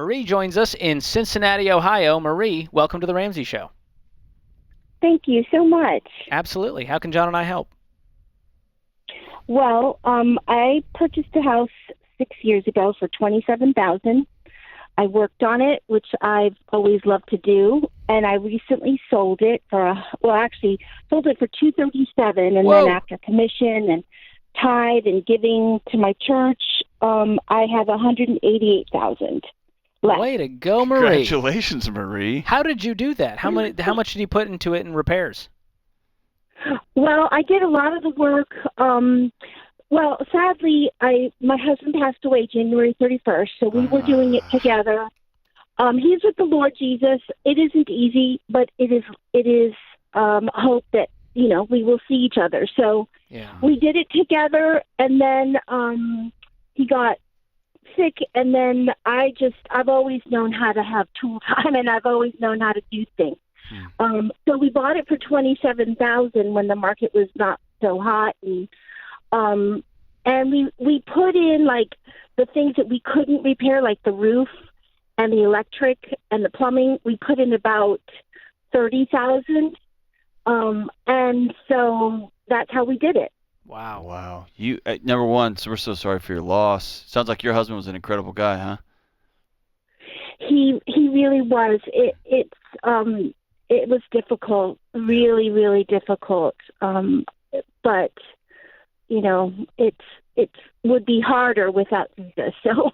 Marie joins us in Cincinnati, Ohio. Marie, welcome to the Ramsey Show. Thank you so much. Absolutely. How can John and I help? Well, I purchased a house 6 years ago for $27,000. I worked on it, which I've always loved to do, and I recently sold it sold it for $237, and Whoa. then after commission and tithe and giving to my church, I have $188,000 left. Way to go, Marie. Congratulations, Marie. How did you do that? How much did you put into it in repairs? Well, I did a lot of the work. Sadly, my husband passed away January 31st, so we were doing it together. He's with the Lord Jesus. It isn't easy, but it is hope that, we will see each other. So we did it together, and then he got sick, and then I've always known how to have tool time, and I've always known how to do things. So we bought it for $27,000 when the market was not so hot, and we put in like the things that we couldn't repair, like the roof and the electric and the plumbing. We put in about $30,000, and so that's how we did it. Wow. You number one, so we're so sorry for your loss. Sounds like your husband was an incredible guy, huh? He really was. It was difficult, really, really difficult. But it would be harder without Jesus. So,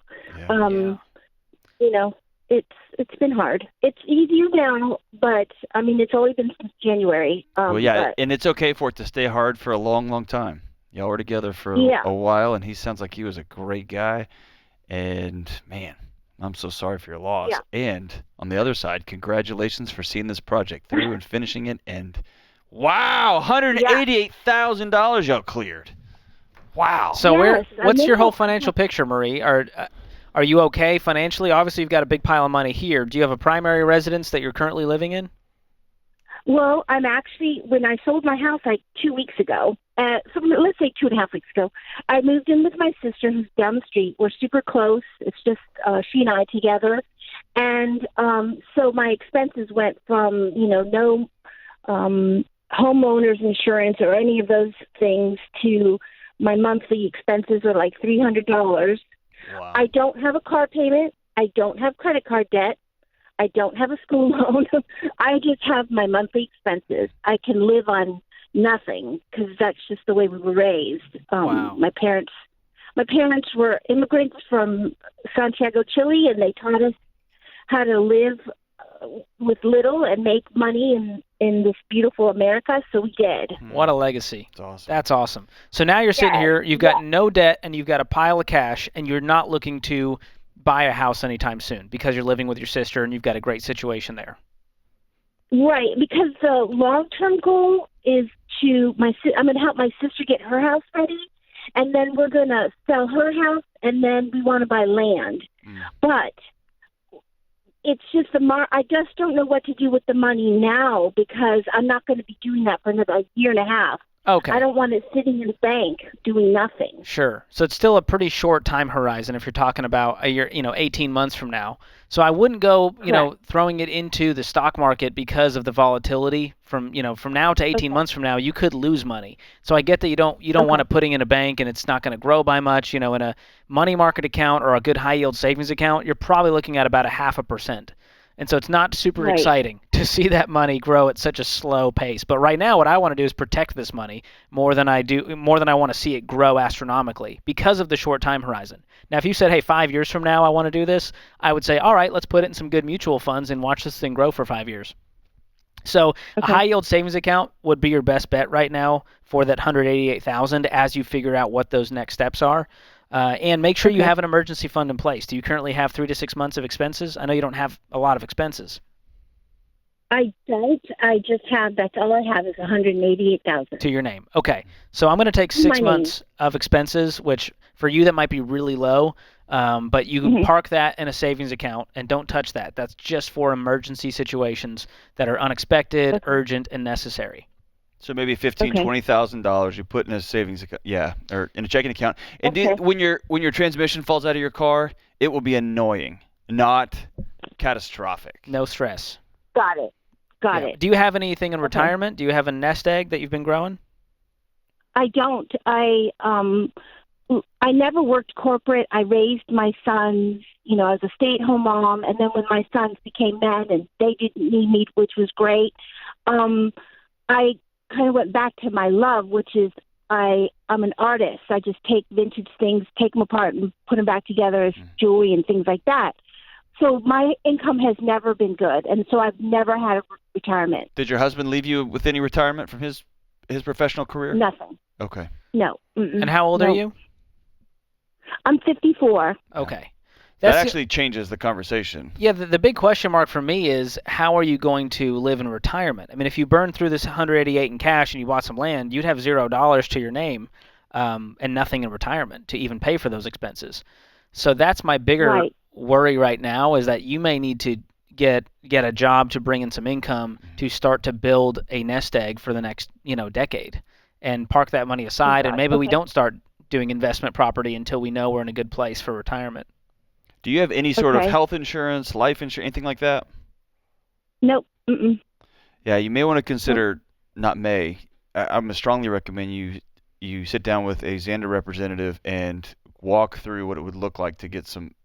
it's been hard. It's easier now, but it's only been since January. And it's okay for it to stay hard for a long, long time. Y'all were together for a while, and he sounds like he was a great guy. And man, I'm so sorry for your loss. Yeah. And on the other side, congratulations for seeing this project through and finishing it. And wow, $188,000 y'all cleared. Wow. So what's your whole financial picture, Marie? Are you okay financially? Obviously, you've got a big pile of money here. Do you have a primary residence that you're currently living in? Well, I'm actually, when I sold my house 2 weeks ago, so let's say 2.5 weeks ago, I moved in with my sister who's down the street. We're super close. It's just she and I together. And so my expenses went from, no homeowner's insurance or any of those things to my monthly expenses are like $300. Wow. I don't have a car payment. I don't have credit card debt. I don't have a school loan. I just have my monthly expenses. I can live on nothing because that's just the way we were raised. Wow. My parents were immigrants from Santiago, Chile, and they taught us how to live with little and make money in this beautiful America, so we did. What a legacy. That's awesome. That's awesome. So now you're sitting here, you've got no debt, and you've got a pile of cash, and you're not looking to buy a house anytime soon because you're living with your sister and you've got a great situation there. Right, because the long-term goal is I'm going to help my sister get her house ready, and then we're going to sell her house, and then we want to buy land. But it's just I just don't know what to do with the money now because I'm not going to be doing that for another year and a half. Okay. I don't want it sitting in the bank doing nothing. Sure. So it's still a pretty short time horizon if you're talking about a year, 18 months from now. So I wouldn't go, throwing it into the stock market because of the volatility from now to 18 months from now, you could lose money. So I get that you don't want it putting in a bank and it's not going to grow by much, in a money market account or a good high yield savings account, you're probably looking at about 0.5%. And so it's not super exciting to see that money grow at such a slow pace. But right now, what I want to do is protect this money more than I want to see it grow astronomically because of the short time horizon. Now, if you said, hey, 5 years from now I want to do this, I would say, all right, let's put it in some good mutual funds and watch this thing grow for 5 years. So a high yield savings account would be your best bet right now for that $188,000 as you figure out what those next steps are. And make sure you have an emergency fund in place. Do you currently have 3 to 6 months of expenses? I know you don't have a lot of expenses. I don't. I just have, that's all I have is $188,000. To your name. Okay. So I'm going to take 6 months of expenses, which for you that might be really low, but you can park that in a savings account and don't touch that. That's just for emergency situations that are unexpected, urgent, and necessary. So maybe $15,000, $20,000 you put in a savings account, or in a checking account. And when your transmission falls out of your car, it will be annoying. not catastrophic. No stress. Got it. Got it. Do you have anything in retirement? Do you have a nest egg that you've been growing? I don't. I never worked corporate. I raised my sons, as a stay-at-home mom, and then when my sons became men and they didn't need me, which was great, I kind of went back to my love, which is I'm an artist. I just take vintage things, take them apart, and put them back together as jewelry and things like that. So my income has never been good, and so I've never had a retirement. Did your husband leave you with any retirement from his professional career? Nothing. Okay. No. And how old are you? I'm 54. Okay. That actually changes the conversation. Yeah, the big question mark for me is, how are you going to live in retirement? I mean, if you burn through this 188 in cash and you bought some land, you'd have $0 to your name and nothing in retirement to even pay for those expenses. So that's my bigger worry right now, is that you may need to get a job to bring in some income to start to build a nest egg for the next decade, and park that money aside, and maybe we don't start doing investment property until we know we're in a good place for retirement. Do you have any sort of health insurance, life insurance, anything like that? Nope. Yeah, you may want to consider, I'm going to strongly recommend you sit down with a Xander representative and walk through what it would look like to get some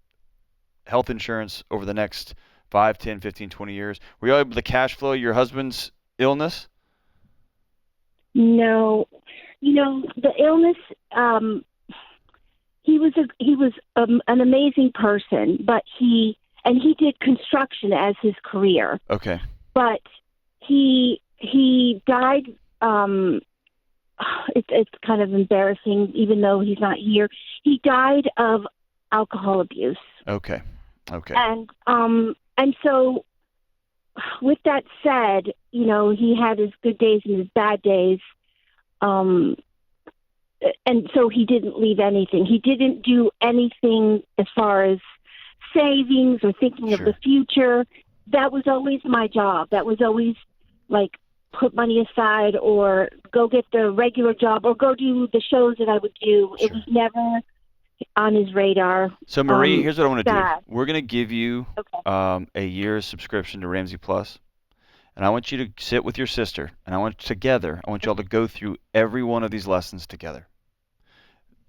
health insurance over the next 5, 10, 15, 20 years. Were you able to cash flow your husband's illness? No. The illness, he was an amazing person, but he did construction as his career. Okay. But he died. It's kind of embarrassing, even though he's not here. He died of alcohol abuse. Okay. And so, with that said, he had his good days and his bad days. And so he didn't leave anything. He didn't do anything as far as savings or thinking of the future. That was always my job. That was always like put money aside or go get the regular job or go do the shows that I would do. It was never on his radar. So Marie, here's what I want to do. We're going to give you a year's subscription to Ramsey Plus. And I want you to sit with your sister, and I want you all to go through every one of these lessons together.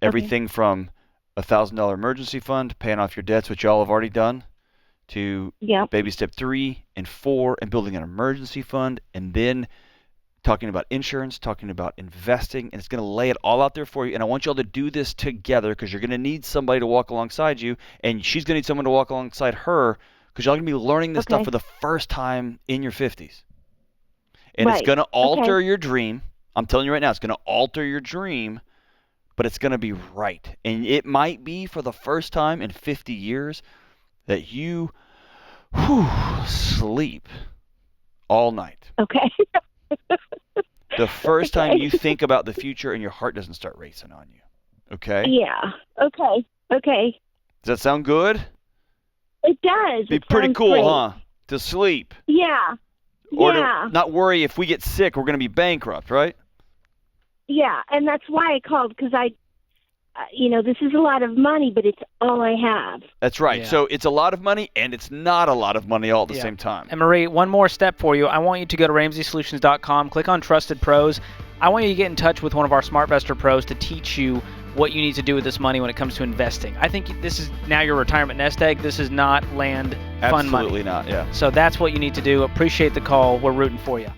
Everything from $1,000 emergency fund, paying off your debts, which y'all have already done, to baby step 3 and 4 and building an emergency fund, and then talking about insurance, talking about investing, and it's going to lay it all out there for you. And I want y'all to do this together, because you're going to need somebody to walk alongside you, and she's going to need someone to walk alongside her, because y'all are going to be learning this stuff for the first time in your 50s. And it's going to alter your dream. I'm telling you right now, it's going to alter your dream, but it's going to be right. And it might be for the first time in 50 years that you sleep all night. Okay. The first time you think about the future and your heart doesn't start racing on you. Okay? Yeah. Okay. Does that sound good? It does. Be pretty cool, huh? To sleep. Yeah. Or to not worry if we get sick, we're going to be bankrupt, right? Yeah, and that's why I called, because this is a lot of money, but it's all I have. That's right. Yeah. So it's a lot of money, and it's not a lot of money all at the same time. And Marie, one more step for you. I want you to go to RamseySolutions.com, click on Trusted Pros. I want you to get in touch with one of our SmartVestor pros to teach you what you need to do with this money when it comes to investing. I think this is now your retirement nest egg. This is not land fund money. Absolutely not, yeah. So that's what you need to do. Appreciate the call. We're rooting for you.